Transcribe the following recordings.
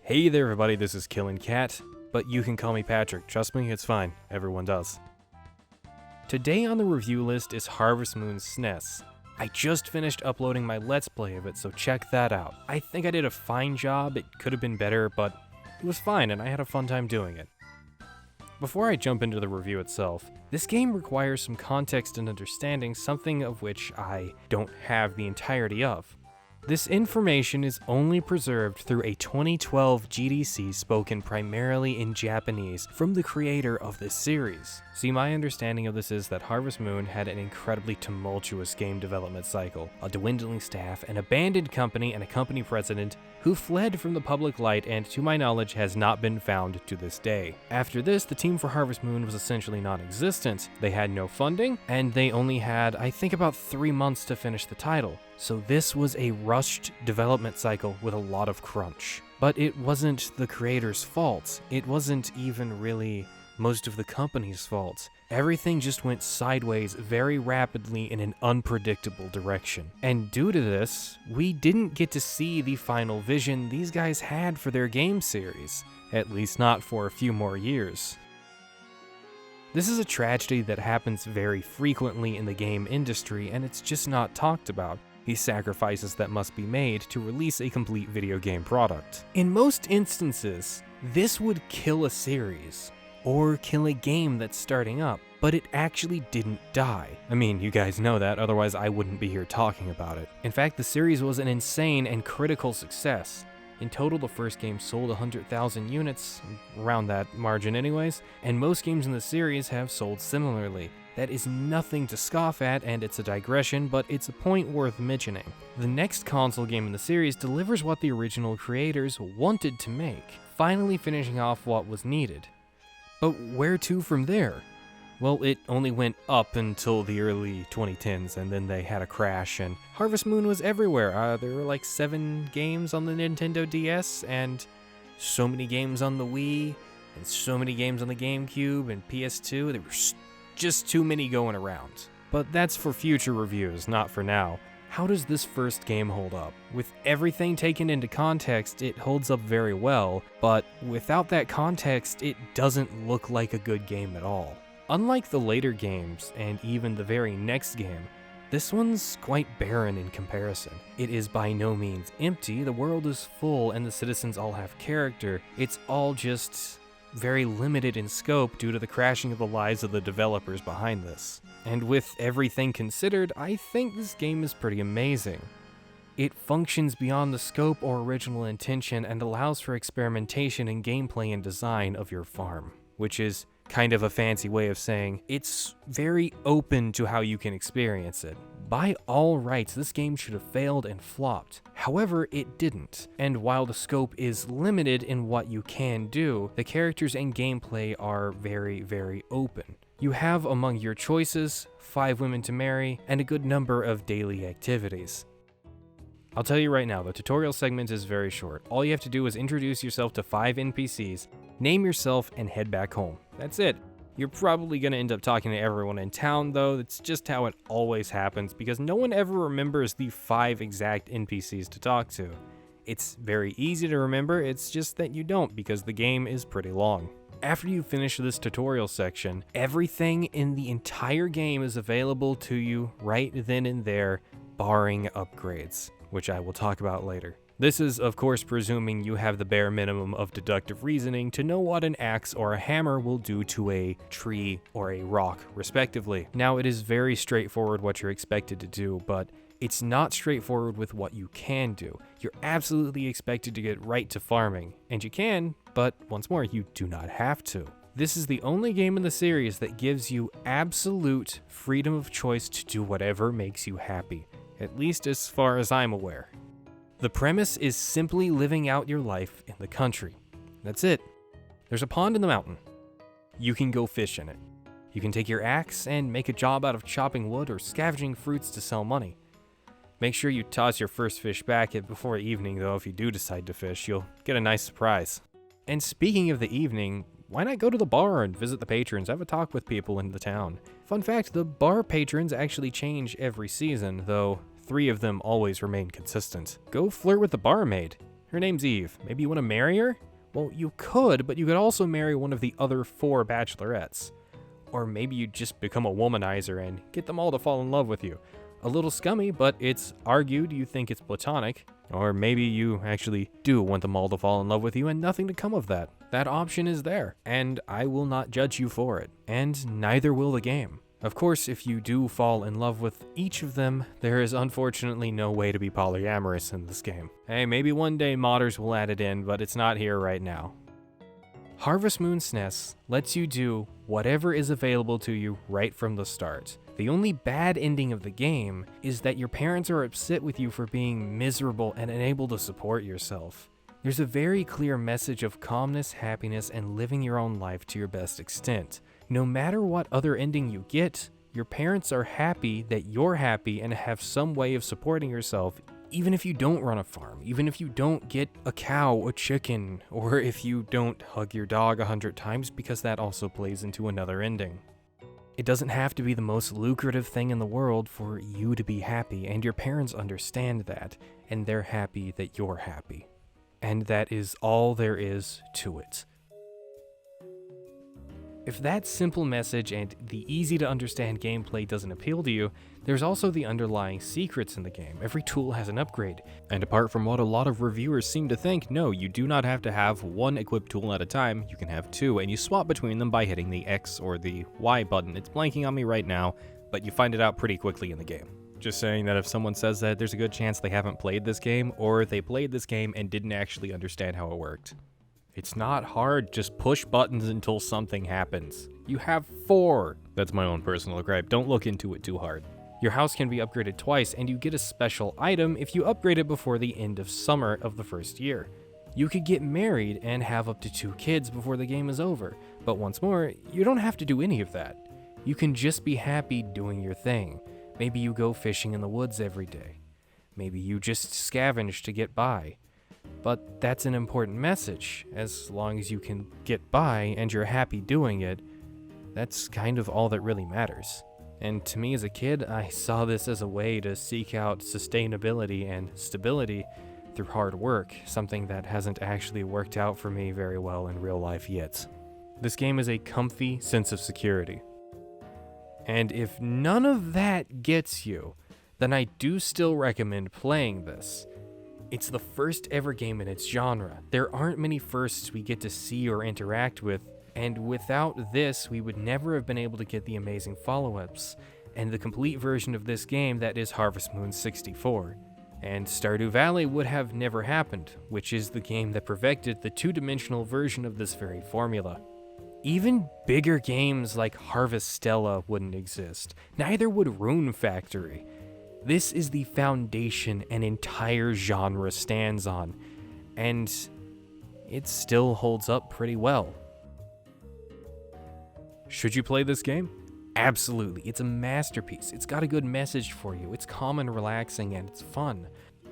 Hey there everybody, this is Killin' Cat, but you can call me Patrick. Trust me, it's fine. Everyone does. Today on the review list is Harvest Moon SNES. I just finished uploading my Let's Play of it, so check that out. I think I did a fine job. It could have been better, but it was fine and I had a fun time doing it. Before I jump into the review itself, this game requires some context and understanding, something of which I don't have the entirety of. This information is only preserved through a 2012 GDC spoken primarily in Japanese from the creator of this series. See, my understanding of this is that Harvest Moon had an incredibly tumultuous game development cycle, a dwindling staff, an abandoned company, and a company president who fled from the public light and, to my knowledge, has not been found to this day. After this, the team for Harvest Moon was essentially non-existent. They had no funding, and they only had, I think, about 3 months to finish the title. So this was a rushed development cycle with a lot of crunch. But it wasn't the creator's fault. It wasn't even really most of the company's fault. Everything just went sideways very rapidly in an unpredictable direction. And due to this, we didn't get to see the final vision these guys had for their game series, at least not for a few more years. This is a tragedy that happens very frequently in the game industry, and it's just not talked about. These sacrifices that must be made to release a complete video game product. In most instances, this would kill a series, or kill a game that's starting up, but it actually didn't die. I mean, you guys know that, otherwise I wouldn't be here talking about it. In fact, the series was an insane and critical success. In total, the first game sold 100,000 units, around that margin anyways, and most games in the series have sold similarly. That is nothing to scoff at, and it's a digression, but it's a point worth mentioning. The next console game in the series delivers what the original creators wanted to make, finally finishing off what was needed. But where to from there? Well, it only went up until the early 2010s, and then they had a crash, and Harvest Moon was everywhere. There were like 7 games on the Nintendo DS, and so many games on the Wii, and so many games on the GameCube and PS2. There were just too many going around. But that's for future reviews, not for now. How does this first game hold up? With everything taken into context, it holds up very well, but without that context, it doesn't look like a good game at all. Unlike the later games, and even the very next game, this one's quite barren in comparison. It is by no means empty, the world is full and the citizens all have character. It's all just very limited in scope due to the crashing of the lives of the developers behind this. And with everything considered, I think this game is pretty amazing. It functions beyond the scope or original intention and allows for experimentation in gameplay and design of your farm, which is kind of a fancy way of saying it's very open to how you can experience it. By all rights, this game should have failed and flopped. However, it didn't. And while the scope is limited in what you can do, the characters and gameplay are very, very open. You have among your choices 5 women to marry and a good number of daily activities. I'll tell you right now, the tutorial segment is very short. All you have to do is introduce yourself to 5 NPCs, name yourself, and head back home. That's it. You're probably going to end up talking to everyone in town, though. That's just how it always happens, because no one ever remembers the 5 exact NPCs to talk to. It's very easy to remember, it's just that you don't, because the game is pretty long. After you finish this tutorial section, everything in the entire game is available to you right then and there, barring upgrades, which I will talk about later. This is, of course, presuming you have the bare minimum of deductive reasoning to know what an axe or a hammer will do to a tree or a rock, respectively. Now, it is very straightforward what you're expected to do, but it's not straightforward with what you can do. You're absolutely expected to get right to farming, and you can, but once more, you do not have to. This is the only game in the series that gives you absolute freedom of choice to do whatever makes you happy, at least as far as I'm aware. The premise is simply living out your life in the country. That's it. There's a pond in the mountain. You can go fish in it. You can take your axe and make a job out of chopping wood or scavenging fruits to sell money. Make sure you toss your first fish back before evening, though. If you do decide to fish, you'll get a nice surprise. And speaking of the evening, why not go to the bar and visit the patrons, have a talk with people in the town? Fun fact, the bar patrons actually change every season, though 3 of them always remain consistent. Go flirt with the barmaid. Her name's Eve. Maybe you want to marry her? Well, you could, but you could also marry one of the other 4 bachelorettes. Or maybe you just become a womanizer and get them all to fall in love with you. A little scummy, but it's argued you think it's platonic. Or maybe you actually do want them all to fall in love with you and nothing to come of that. That option is there, and I will not judge you for it. And neither will the game. Of course, if you do fall in love with each of them, there is unfortunately no way to be polyamorous in this game. Hey, maybe one day modders will add it in, but it's not here right now. Harvest Moon SNES lets you do whatever is available to you right from the start. The only bad ending of the game is that your parents are upset with you for being miserable and unable to support yourself. There's a very clear message of calmness, happiness, and living your own life to your best extent. No matter what other ending you get, your parents are happy that you're happy and have some way of supporting yourself, even if you don't run a farm, even if you don't get a cow, a chicken, or if you don't hug your dog 100 times, because that also plays into another ending. It doesn't have to be the most lucrative thing in the world for you to be happy, and your parents understand that, and they're happy that you're happy. And that is all there is to it. If that simple message and the easy-to-understand gameplay doesn't appeal to you, there's also the underlying secrets in the game. Every tool has an upgrade. And apart from what a lot of reviewers seem to think, no, you do not have to have one equipped tool at a time, you can have 2, and you swap between them by hitting the X or the Y button. It's blanking on me right now, but you find it out pretty quickly in the game. Just saying that if someone says that, there's a good chance they haven't played this game, or they played this game and didn't actually understand how it worked. It's not hard, just push buttons until something happens. You have 4. That's my own personal gripe, don't look into it too hard. Your house can be upgraded twice, and you get a special item if you upgrade it before the end of summer of the first year. You could get married and have up to 2 kids before the game is over, but once more, you don't have to do any of that. You can just be happy doing your thing. Maybe you go fishing in the woods every day. Maybe you just scavenge to get by. But that's an important message. As long as you can get by and you're happy doing it, that's kind of all that really matters. And to me as a kid, I saw this as a way to seek out sustainability and stability through hard work, something that hasn't actually worked out for me very well in real life yet. This game is a comfy sense of security. And if none of that gets you, then I do still recommend playing this. It's the first ever game in its genre. There aren't many firsts we get to see or interact with, and without this, we would never have been able to get the amazing follow-ups, and the complete version of this game that is Harvest Moon 64. And Stardew Valley would have never happened, which is the game that perfected the two-dimensional version of this very formula. Even bigger games like Harvestella wouldn't exist. Neither would Rune Factory. This is the foundation an entire genre stands on, and it still holds up pretty well. Should you play this game? Absolutely. It's a masterpiece. It's got a good message for you. It's calm and relaxing, and it's fun.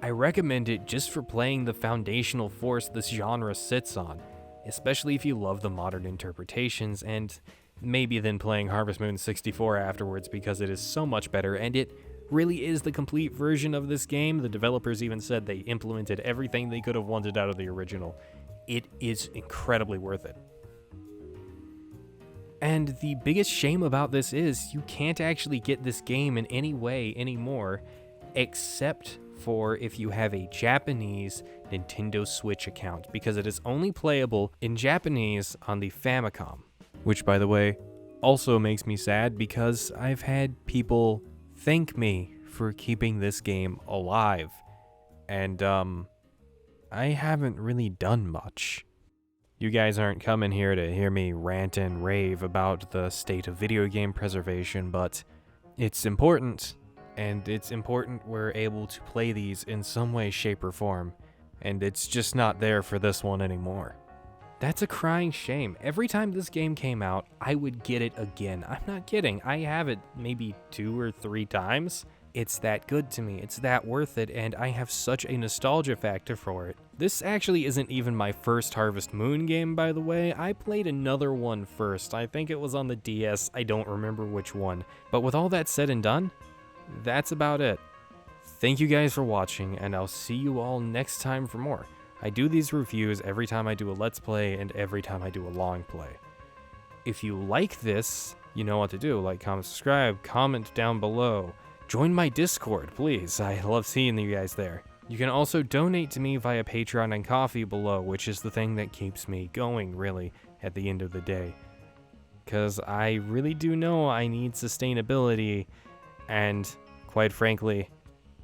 I recommend it just for playing the foundational force this genre sits on, especially if you love the modern interpretations, and maybe then playing Harvest Moon 64 afterwards because it is so much better, and it really is the complete version of this game. The developers even said they implemented everything they could have wanted out of the original. It is incredibly worth it. And the biggest shame about this is you can't actually get this game in any way anymore, except for if you have a Japanese Nintendo Switch account, because it is only playable in Japanese on the Famicom. Which, by the way, also makes me sad because I've had people thank me for keeping this game alive, and I haven't really done much. You guys aren't coming here to hear me rant and rave about the state of video game preservation, but it's important, and it's important we're able to play these in some way, shape, or form, and it's just not there for this one anymore. That's a crying shame. Every time this game came out, I would get it again. I'm not kidding. I have it maybe 2 or 3 times. It's that good to me. It's that worth it, and I have such a nostalgia factor for it. This actually isn't even my first Harvest Moon game, by the way. I played another one first. I think it was on the DS. I don't remember which one. But with all that said and done, that's about it. Thank you guys for watching, and I'll see you all next time for more. I do these reviews every time I do a Let's Play and every time I do a long play. If you like this, you know what to do. Like, comment, subscribe, comment down below. Join my Discord, please. I love seeing you guys there. You can also donate to me via Patreon and Coffee below, which is the thing that keeps me going, really, at the end of the day. Because I really do know I need sustainability, and, quite frankly,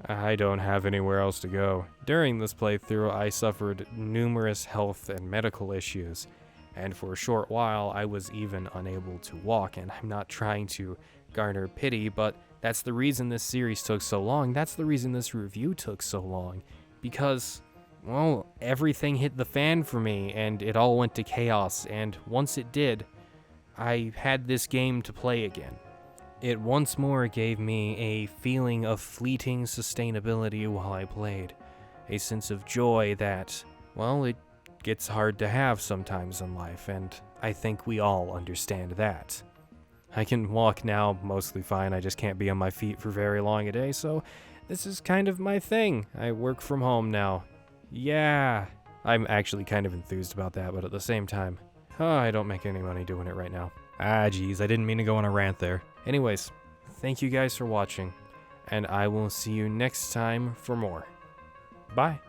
I don't have anywhere else to go. During this playthrough, I suffered numerous health and medical issues, and for a short while, I was even unable to walk, and I'm not trying to garner pity, but that's the reason this series took so long. That's the reason this review took so long, because, well, everything hit the fan for me, and it all went to chaos, and once it did, I had this game to play again. It once more gave me a feeling of fleeting sustainability while I played, a sense of joy that, well, it gets hard to have sometimes in life, and I think we all understand that. I can walk now mostly fine, I just can't be on my feet for very long a day, so this is kind of my thing. I work from home now. Yeah, I'm actually kind of enthused about that, but at the same time, I don't make any money doing it right now. Geez, I didn't mean to go on a rant there. Anyways, thank you guys for watching, and I will see you next time for more. Bye.